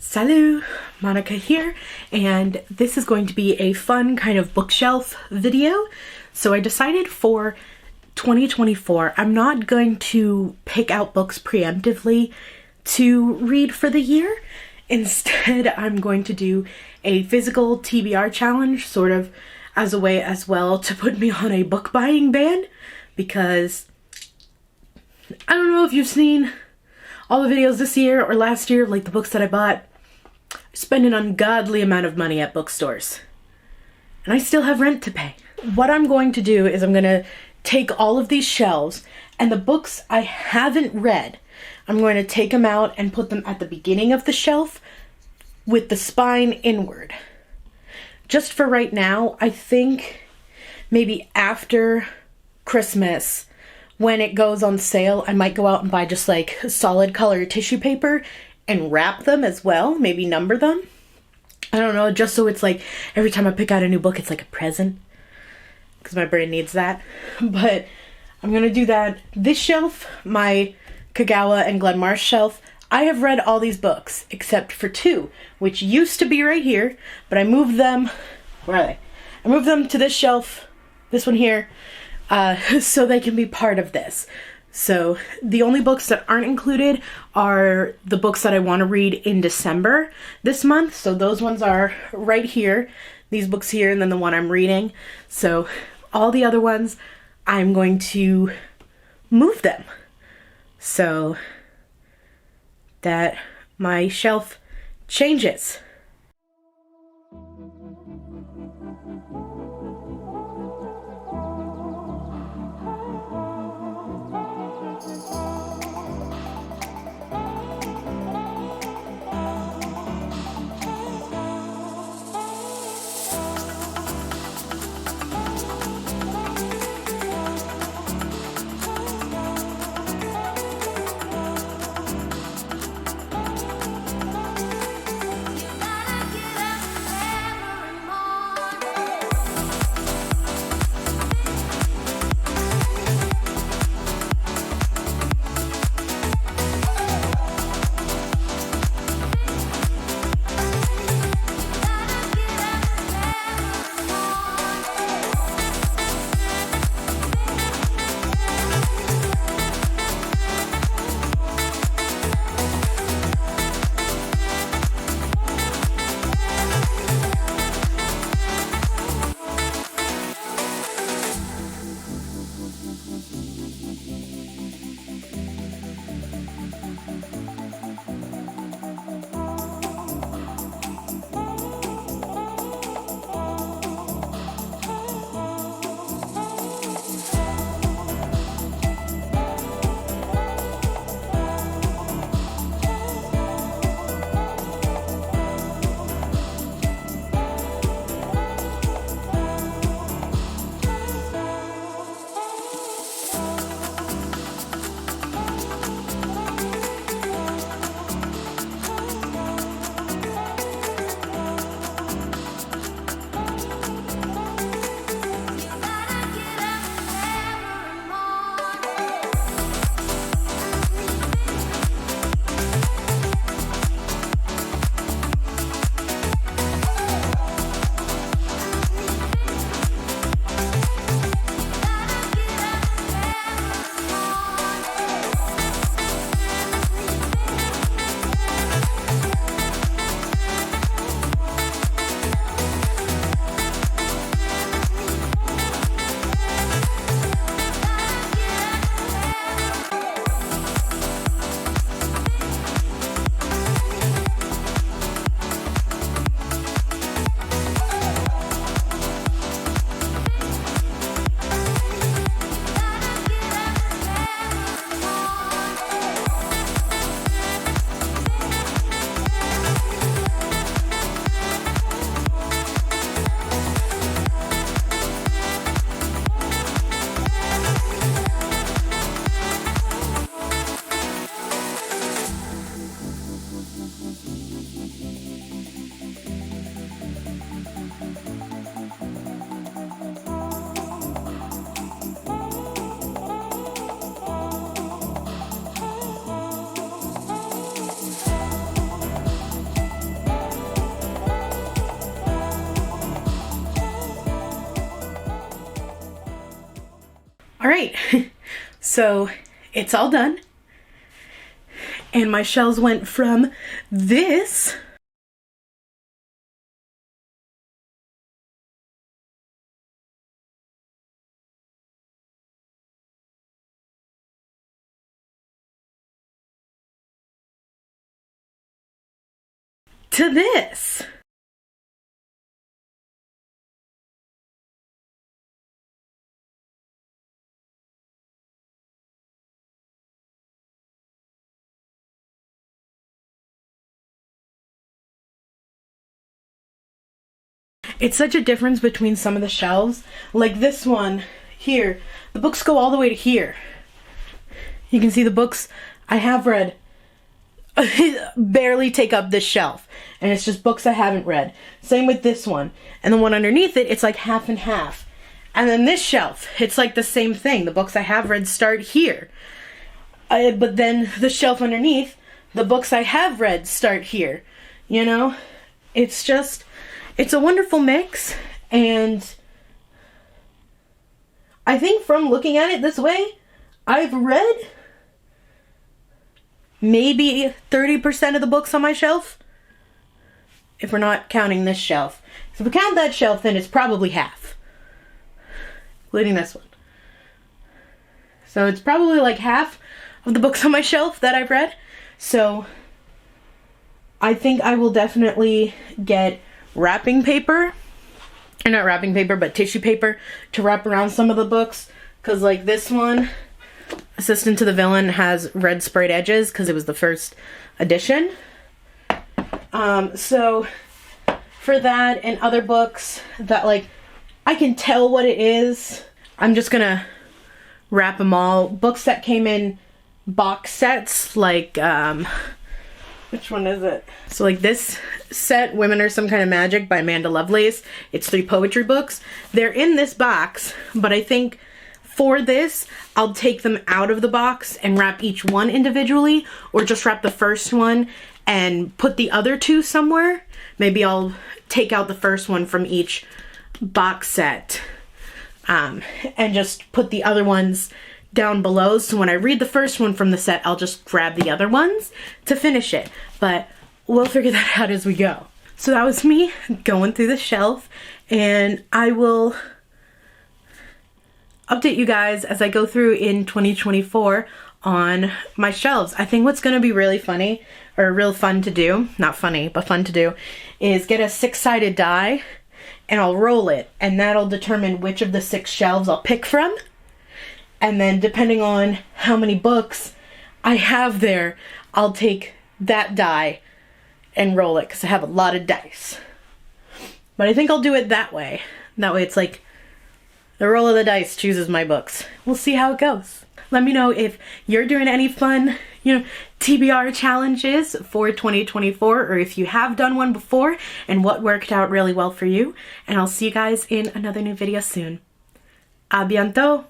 Salut, Monica here, and this is going to be a fun kind of bookshelf video. So I decided for 2024, I'm not going to pick out books preemptively to read for the year. Instead, I'm going to do a physical TBR challenge, sort of as a way as well to put me on a book buying ban, because I don't know if you've seen all the videos this year or last year, like the books that I bought. I spend an ungodly amount of money at bookstores, and I still have rent to pay. What I'm going to do is I'm going to take all of these shelves, and the books I haven't read, I'm going to take them out and put them at the beginning of the shelf with the spine inward. Just for right now, I think maybe after Christmas, when it goes on sale, I might go out and buy just like solid color tissue paper and wrap them as well, maybe number them. I don't know, just so it's like every time I pick out a new book, it's like a present, because my brain needs that. But I'm gonna do that. This shelf, my Kagawa and Glenmarsh shelf, I have read all these books except for two, which used to be right here, but I moved them, where are they? I moved them to this shelf, this one here, so they can be part of this. So the only books that aren't included are the books that I want to read in December this month. So those ones are right here, these books here, and then the one I'm reading. So all the other ones, I'm going to move them so that my shelf changes. right, so it's all done. And my shelves went from this to this. It's such a difference between some of the shelves. Like this one here, the books go all the way to here. You can see the books I have read barely take up this shelf, and it's just books I haven't read. Same with this one. And the one underneath it, it's like half and half. And then this shelf, it's like the same thing. The books I have read start here. But then the shelf underneath, the books I have read start here. You know? It's just, it's a wonderful mix, and I think from looking at it this way, I've read maybe 30% of the books on my shelf, if we're not counting this shelf. So if we count that shelf, then it's probably half, including this one. So it's probably like half of the books on my shelf that I've read. So I think I will definitely get wrapping paper, or not wrapping paper, but tissue paper to wrap around some of the books, because like this one, Assistant to the Villain, has red sprayed edges because it was the first edition. So for that and other books that like I can tell what it is, I'm just gonna wrap them all. Books that came in box sets, like which one is it? So like this set, Women Are Some Kind of Magic by Amanda Lovelace. It's 3 poetry books. They're in this box, but I think for this, I'll take them out of the box and wrap each one individually, or just wrap the first one and put the other 2 somewhere. Maybe I'll take out the first one from each box set and just put the other ones down below, so when I read the first one from the set, I'll just grab the other ones to finish it. But we'll figure that out as we go. So that was me going through the shelf, and I will update you guys as I go through in 2024 on my shelves. I think what's going to be really funny, or real fun to do, not funny, but fun to do, is get a 6-sided die, and I'll roll it, and that'll determine which of the 6 shelves I'll pick from. And then depending on how many books I have there, I'll take that die and roll it, because I have a lot of dice. But I think I'll do it that way. That way it's like the roll of the dice chooses my books. We'll see how it goes. Let me know if you're doing any fun, TBR challenges for 2024, or if you have done one before and what worked out really well for you. And I'll see you guys in another new video soon. A bientôt!